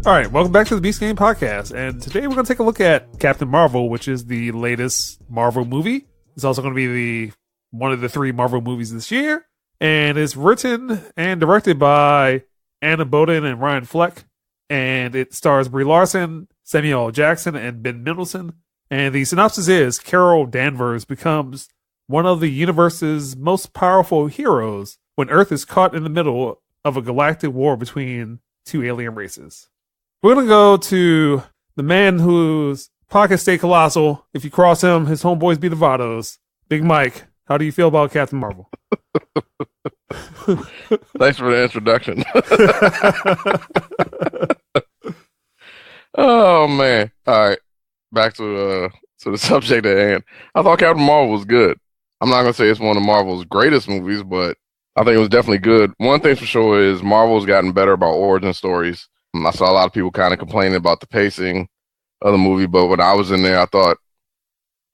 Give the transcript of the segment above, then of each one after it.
All right, welcome back to the Beast Game Podcast, and today we're going to take a look at Captain Marvel, which is the latest Marvel movie. It's also going to be one of the 3 Marvel movies this year, and it's written and directed by Anna Boden and Ryan Fleck, and it stars Brie Larson, Samuel L. Jackson, and Ben Mendelsohn. And the synopsis is Carol Danvers becomes one of the universe's most powerful heroes when Earth is caught in the middle of a galactic war between 2 alien races. We're going to go to the man whose pockets stay colossal. If you cross him, his homeboys be the Vados. Big Mike, how do you feel about Captain Marvel? Thanks for the introduction. Oh, man. All right. Back to the subject at hand. I thought Captain Marvel was good. I'm not going to say it's one of Marvel's greatest movies, but I think it was definitely good. One thing for sure is Marvel's gotten better about origin stories. I saw a lot of people kind of complaining about the pacing of the movie, but when I was in there, I thought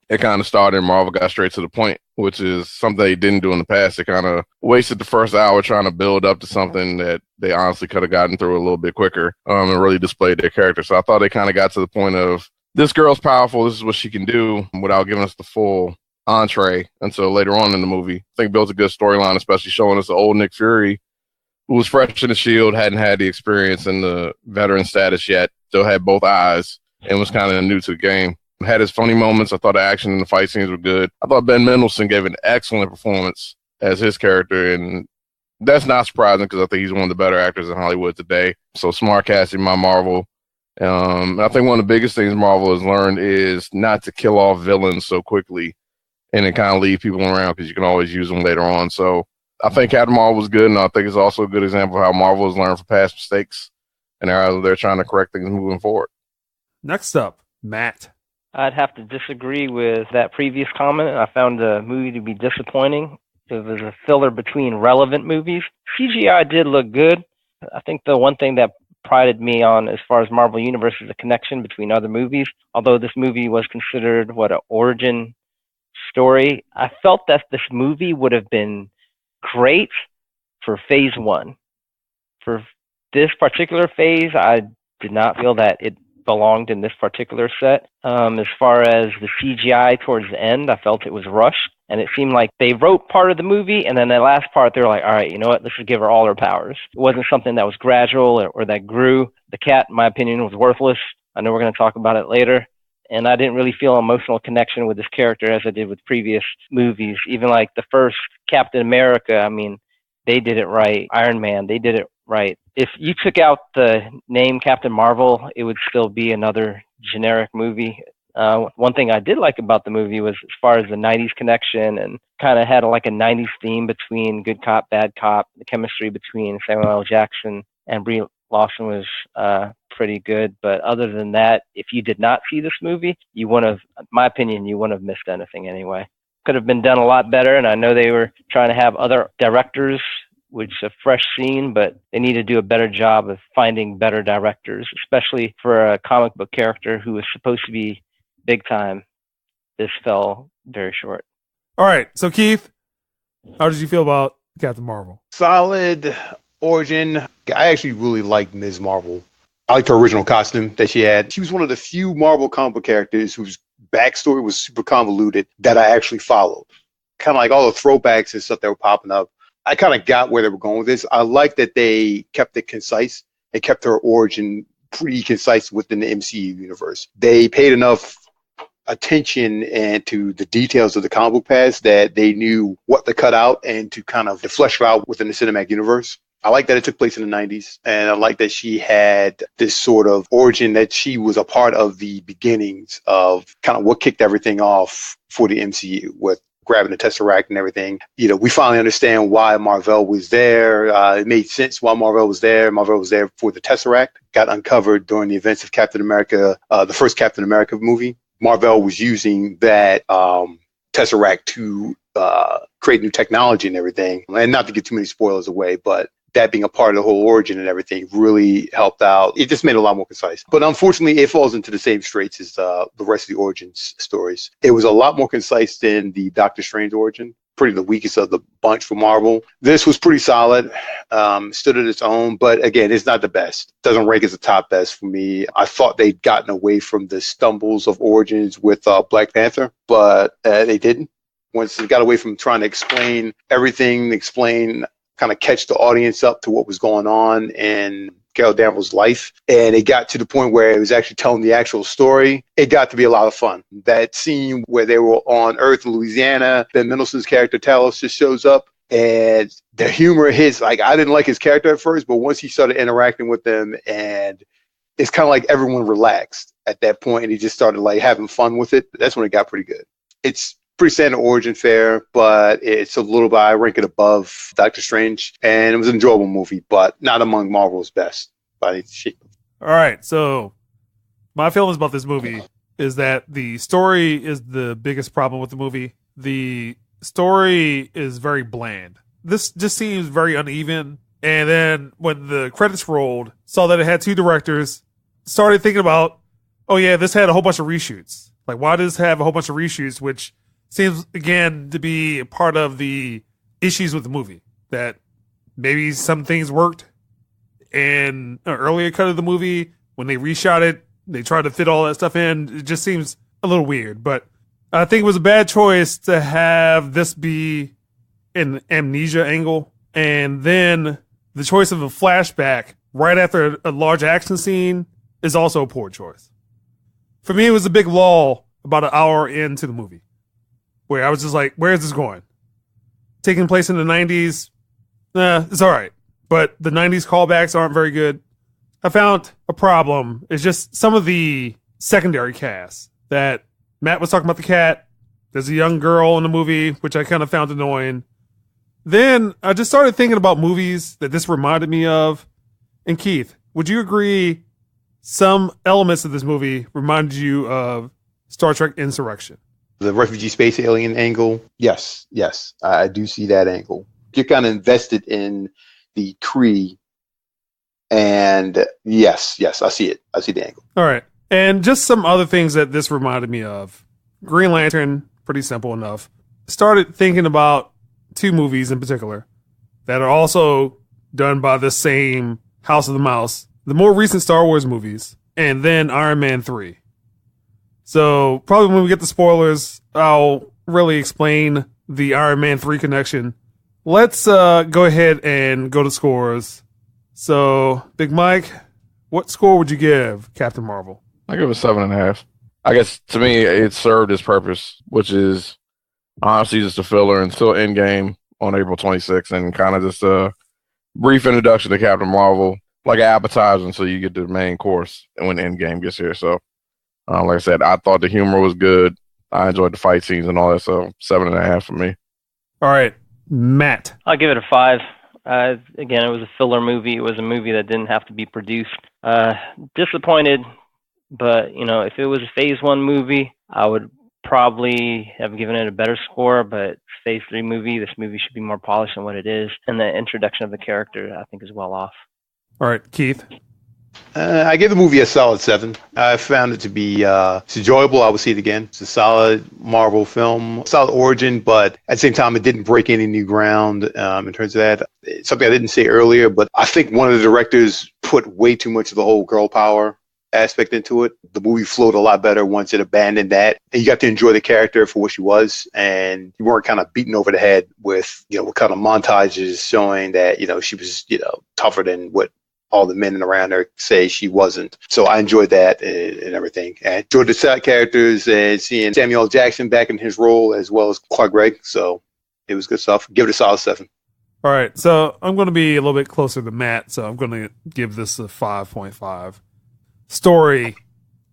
it kind of started and Marvel got straight to the point, which is something they didn't do in the past. They kind of wasted the first hour trying to build up to something that they honestly could have gotten through a little bit quicker and really displayed their character. So I thought they kind of got to the point of, this girl's powerful, this is what she can do, without giving us the full entree until later on in the movie. I think built a good storyline, especially showing us the old Nick Fury, who was fresh in the shield, hadn't had the experience and the veteran status yet, still had both eyes, and was kind of new to the game. Had his funny moments. I thought the action and the fight scenes were good. I thought Ben Mendelsohn gave an excellent performance as his character, and that's not surprising because I think he's one of the better actors in Hollywood today. So smart casting by Marvel. I think one of the biggest things Marvel has learned is not to kill off villains so quickly and then kind of leave people around because you can always use them later on. So I think Captain Marvel was good, and I think it's also a good example of how Marvel has learned from past mistakes and how they're trying to correct things moving forward. Next up, Matt. I'd have to disagree with that previous comment. I found the movie to be disappointing. It was a filler between relevant movies. CGI did look good. I think the one thing that prided me on as far as Marvel Universe is the connection between other movies. Although this movie was considered, an origin story, I felt that this movie would have been great for phase 1. For this particular phase, I did not feel that it belonged in this particular set. As far as the CGI towards the end, I felt it was rushed, and it seemed like they wrote part of the movie, and then the last part, they were like, all right, you know what, let's just give her all her powers. It wasn't something that was gradual or that grew. The cat, in my opinion, was worthless. I know we're going to talk about it later. And I didn't really feel emotional connection with this character as I did with previous movies. Even like the first Captain America, I mean, they did it right. Iron Man, they did it right. If you took out the name Captain Marvel, it would still be another generic movie. One thing I did like about the movie was as far as the 90s connection, and kind of had like a 90s theme between good cop, bad cop. The chemistry between Samuel L. Jackson and Brie Larson was pretty good. But other than that, if you did not see this movie, you wouldn't have, in my opinion, you wouldn't have missed anything anyway. Could have been done a lot better, and I know they were trying to have other directors, which is a fresh scene, but they need to do a better job of finding better directors, especially for a comic book character who was supposed to be big time. This fell very short. All right, so Keith, how did you feel about Captain Marvel? Solid origin. I actually really liked Ms. Marvel. I liked her original costume that she had. She was one of the few Marvel comic book characters whose backstory was super convoluted that I actually followed. Kind of like all the throwbacks and stuff that were popping up. I kind of got where they were going with this. I like that they kept it concise. They kept her origin pretty concise within the MCU universe. They paid enough attention and to the details of the comic book past that they knew what to cut out and to kind of flesh her out within the cinematic universe. I like that it took place in the 90s, and I like that she had this sort of origin, that she was a part of the beginnings of kind of what kicked everything off for the MCU with grabbing the Tesseract and everything. You know, we finally understand why Marvel was there. It made sense why Marvel was there. Marvel was there for the Tesseract. Got uncovered during the events of Captain America, the first Captain America movie. Marvel was using that Tesseract to create new technology and everything. And not to get too many spoilers away, but that being a part of the whole origin and everything really helped out. It just made it a lot more concise. But unfortunately, it falls into the same straits as the rest of the origins stories. It was a lot more concise than the Doctor Strange origin. pretty the weakest of the bunch for Marvel. This was pretty solid, stood at its own, but again, it's not the best. Doesn't rank as the top best for me. I thought they'd gotten away from the stumbles of origins with Black Panther, but they didn't. Once they got away from trying to explain everything, kind of catch the audience up to what was going on in Carol Danvers' life, and it got to the point where it was actually telling the actual story. It got to be a lot of fun. That scene where they were on Earth in Louisiana, Ben Mendelsohn's character Talos just shows up, and the humor hits. Like, I didn't like his character at first, but once he started interacting with them, and it's kind of like everyone relaxed at that point, and he just started like having fun with it. That's when it got pretty good. It's pretty standard origin fare, but it's a little bit, I rank it above Doctor Strange, and it was an enjoyable movie, but not among Marvel's best by any shape. All right, so my feelings about this movie is that the story is the biggest problem with the movie. The story is very bland. This just seems very uneven, and then when the credits rolled, saw that it had 2 directors, started thinking about, oh yeah, this had a whole bunch of reshoots. Like, why does this have a whole bunch of reshoots, which seems, again, to be part of the issues with the movie. That maybe some things worked in an earlier cut of the movie. When they reshot it, they tried to fit all that stuff in. It just seems a little weird. But I think it was a bad choice to have this be an amnesia angle. And then the choice of a flashback right after a large action scene is also a poor choice. For me, it was a big lull about an hour into the movie, where I was just like, where is this going? Taking place in the 90s, it's all right. But the 90s callbacks aren't very good. I found a problem. It's just some of the secondary cast that Matt was talking about the cat. There's a young girl in the movie, which I kind of found annoying. Then I just started thinking about movies that this reminded me of. And Keith, would you agree some elements of this movie reminded you of Star Trek Insurrection? The refugee space alien angle, yes, I do see that angle. You're kind of invested in the Kree, and yes, I see it. I see the angle. All right. And just some other things that this reminded me of. Green Lantern, pretty simple enough. Started thinking about 2 movies in particular that are also done by the same House of the Mouse. The more recent Star Wars movies, and then Iron Man 3. So probably when we get the spoilers, I'll really explain the Iron Man 3 connection. Let's go ahead and go to scores. So, Big Mike, what score would you give Captain Marvel? I give it 7.5. I guess to me, it served its purpose, which is honestly just a filler until Endgame on April 26th, and kind of just a brief introduction to Captain Marvel, like an appetizer until you get to the main course and when Endgame gets here. So, like I said, I thought the humor was good. I enjoyed the fight scenes and all that, so 7.5 for me. All right, Matt. I'll give it a 5. Again, it was a filler movie. It was a movie that didn't have to be produced. Disappointed, but if it was a Phase 1 movie, I would probably have given it a better score. But Phase 3 movie, this movie should be more polished than what it is, and the introduction of the character, I think, is well off. All right, Keith. I gave the movie a solid 7. I found it to be it's enjoyable. I would see it again. It's a solid Marvel film, solid origin, but at the same time, it didn't break any new ground in terms of that. It's something I didn't say earlier, but I think one of the directors put way too much of the whole girl power aspect into it. The movie flowed a lot better once it abandoned that, and you got to enjoy the character for what she was, and you weren't kind of beaten over the head with what kind of montages showing that she was tougher than what all the men around her say she wasn't. So I enjoyed that and everything. I enjoyed the side characters and seeing Samuel L. Jackson back in his role as well as Clark Gregg. So it was good stuff. Give it a solid 7. All right. So I'm going to be a little bit closer to Matt. So I'm going to give this a 5.5. Story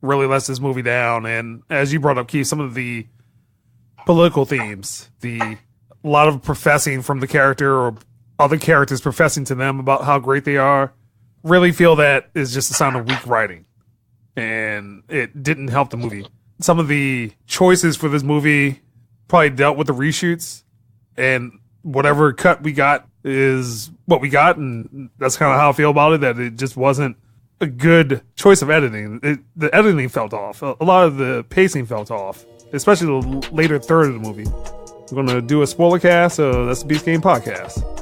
really lets this movie down. And as you brought up, Keith, some of the political themes, a lot of professing from the character or other characters professing to them about how great they are, really feel that is just a sign of weak writing, and it didn't help the movie. Some of the choices for this movie probably dealt with the reshoots, and whatever cut we got is what we got, and that's kind of how I feel about it, that it just wasn't a good choice of editing. The editing felt off. A lot of the pacing felt off, especially the later third of the movie. We're going to do a spoiler cast, so that's the Beast Game Podcast.